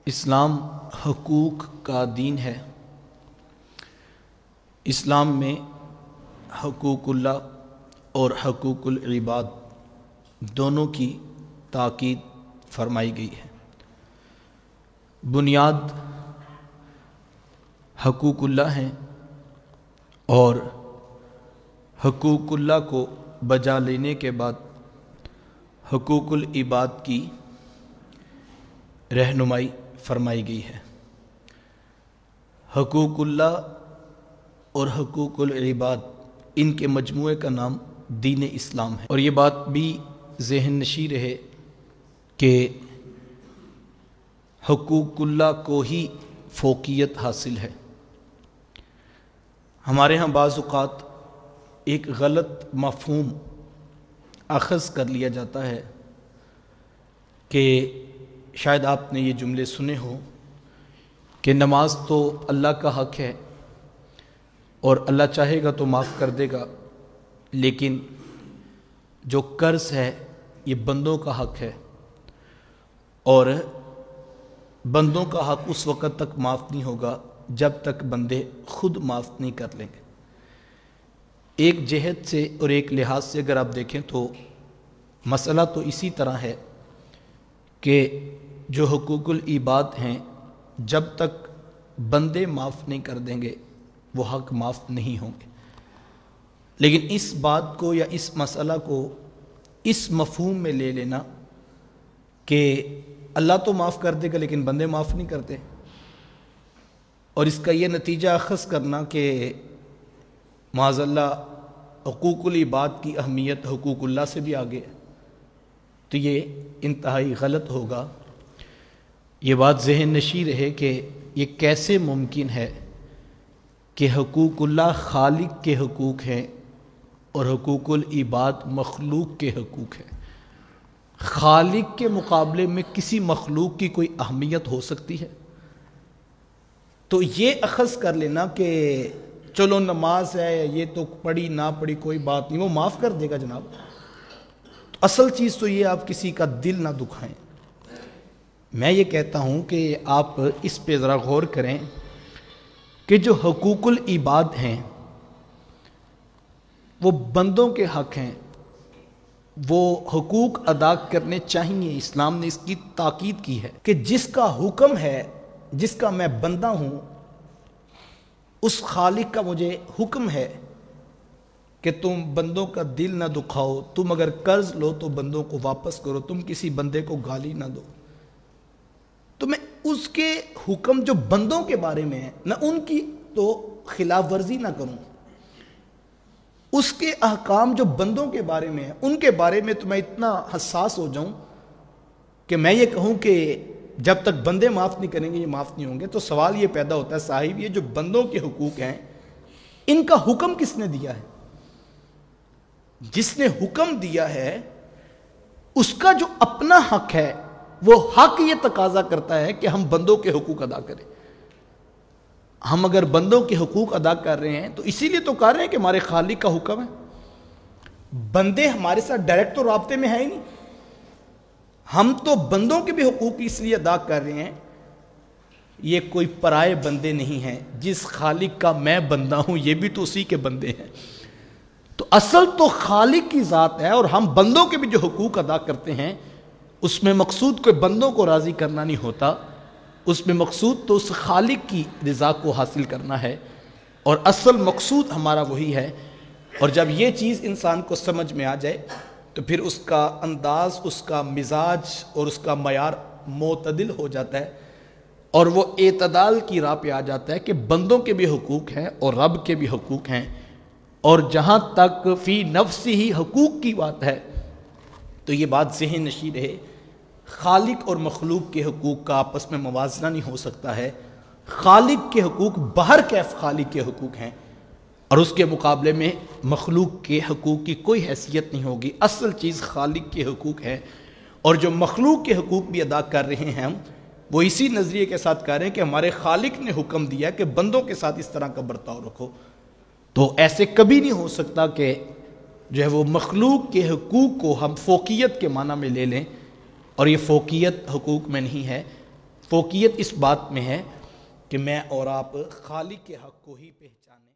اسلام حقوق کا دین ہے۔ اسلام میں حقوق اللہ اور حقوق العباد دونوں کی تاکید فرمائی گئی ہے۔ بنیاد حقوق اللہ ہیں اور حقوق اللہ کو بجا لینے کے بعد حقوق العباد کی رہنمائی فرمائی گئی ہے۔ حقوق اللہ اور حقوق العباد ان کے مجموعے کا نام دین اسلام ہے، اور یہ بات بھی ذہن نشین رہے کہ حقوق اللہ کو ہی فوقیت حاصل ہے۔ ہمارے ہاں بعض اوقات ایک غلط مفہوم اخذ کر لیا جاتا ہے کہ شاید آپ نے یہ جملے سنے ہو کہ نماز تو اللہ کا حق ہے اور اللہ چاہے گا تو معاف کر دے گا، لیکن جو قرض ہے یہ بندوں کا حق ہے اور بندوں کا حق اس وقت تک معاف نہیں ہوگا جب تک بندے خود معاف نہیں کر لیں گے۔ ایک جہت سے اور ایک لحاظ سے اگر آپ دیکھیں تو مسئلہ تو اسی طرح ہے کہ جو حقوق العباد ہیں جب تک بندے معاف نہیں کر دیں گے وہ حق معاف نہیں ہوں گے، لیکن اس بات کو یا اس مسئلہ کو اس مفہوم میں لے لینا کہ اللہ تو معاف کر دے گا لیکن بندے معاف نہیں کرتے، اور اس کا یہ نتیجہ اخذ کرنا کہ معاذ اللہ حقوق العباد کی اہمیت حقوق اللہ سے بھی آگے ہے، تو یہ انتہائی غلط ہوگا۔ یہ بات ذہن نشین رہے کہ یہ کیسے ممکن ہے کہ حقوق اللہ خالق کے حقوق ہیں اور حقوق العباد مخلوق کے حقوق ہیں۔ خالق کے مقابلے میں کسی مخلوق کی کوئی اہمیت ہو سکتی ہے؟ تو یہ اخذ کر لینا کہ چلو نماز ہے یہ تو پڑھی نہ پڑھی کوئی بات نہیں، وہ معاف کر دے گا جناب، تو اصل چیز تو یہ آپ کسی کا دل نہ دکھائیں۔ میں یہ کہتا ہوں کہ آپ اس پہ ذرا غور کریں کہ جو حقوق العباد ہیں وہ بندوں کے حق ہیں، وہ حقوق ادا کرنے چاہیے۔ اسلام نے اس کی تاکید کی ہے کہ جس کا حکم ہے، جس کا میں بندہ ہوں، اس خالق کا مجھے حکم ہے کہ تم بندوں کا دل نہ دکھاؤ، تم اگر قرض لو تو بندوں کو واپس کرو، تم کسی بندے کو گالی نہ دو، تو میں اس کے حکم جو بندوں کے بارے میں ہے نہ ان کی تو خلاف ورزی نہ کروں، اس کے احکام جو بندوں کے بارے میں ہے ان کے بارے میں تو میں اتنا حساس ہو جاؤں کہ میں یہ کہوں کہ جب تک بندے معاف نہیں کریں گے یہ معاف نہیں ہوں گے۔ تو سوال یہ پیدا ہوتا ہے صاحب، یہ جو بندوں کے حقوق ہیں ان کا حکم کس نے دیا ہے؟ جس نے حکم دیا ہے اس کا جو اپنا حق ہے وہ حق یہ تقاضا کرتا ہے کہ ہم بندوں کے حقوق ادا کریں۔ ہم اگر بندوں کے حقوق ادا کر رہے ہیں تو اسی لیے تو کر رہے ہیں کہ ہمارے خالق کا حکم ہے۔ بندے ہمارے ساتھ ڈائریکٹ تو رابطے میں ہیں ہی نہیں، ہم تو بندوں کے بھی حقوق اس لیے ادا کر رہے ہیں، یہ کوئی پرائے بندے نہیں ہیں، جس خالق کا میں بندہ ہوں یہ بھی تو اسی کے بندے ہیں۔ تو اصل تو خالق کی ذات ہے، اور ہم بندوں کے بھی جو حقوق ادا کرتے ہیں اس میں مقصود کوئی بندوں کو راضی کرنا نہیں ہوتا، اس میں مقصود تو اس خالق کی رضا کو حاصل کرنا ہے، اور اصل مقصود ہمارا وہی ہے۔ اور جب یہ چیز انسان کو سمجھ میں آ جائے تو پھر اس کا انداز، اس کا مزاج اور اس کا معیار معتدل ہو جاتا ہے، اور وہ اعتدال کی راہ پہ آ جاتا ہے کہ بندوں کے بھی حقوق ہیں اور رب کے بھی حقوق ہیں، اور جہاں تک فی نفس ہی حقوق کی بات ہے تو یہ بات ذہن نشین رہے، خالق اور مخلوق کے حقوق کا آپس میں موازنہ نہیں ہو سکتا ہے۔ خالق کے حقوق بہر کیف خالق کے حقوق ہیں، اور اس کے مقابلے میں مخلوق کے حقوق کی کوئی حیثیت نہیں ہوگی۔ اصل چیز خالق کے حقوق ہے، اور جو مخلوق کے حقوق بھی ادا کر رہے ہیں ہم وہ اسی نظریے کے ساتھ کر رہے ہیں کہ ہمارے خالق نے حکم دیا کہ بندوں کے ساتھ اس طرح کا برتاؤ رکھو، تو ایسے کبھی نہیں ہو سکتا کہ جو ہے وہ مخلوق کے حقوق کو ہم فوقیت کے معنی میں لے لیں، اور یہ فوقیت حقوق میں نہیں ہے۔ فوقیت اس بات میں ہے کہ میں اور آپ خالق کے حق کو ہی پہچانیں.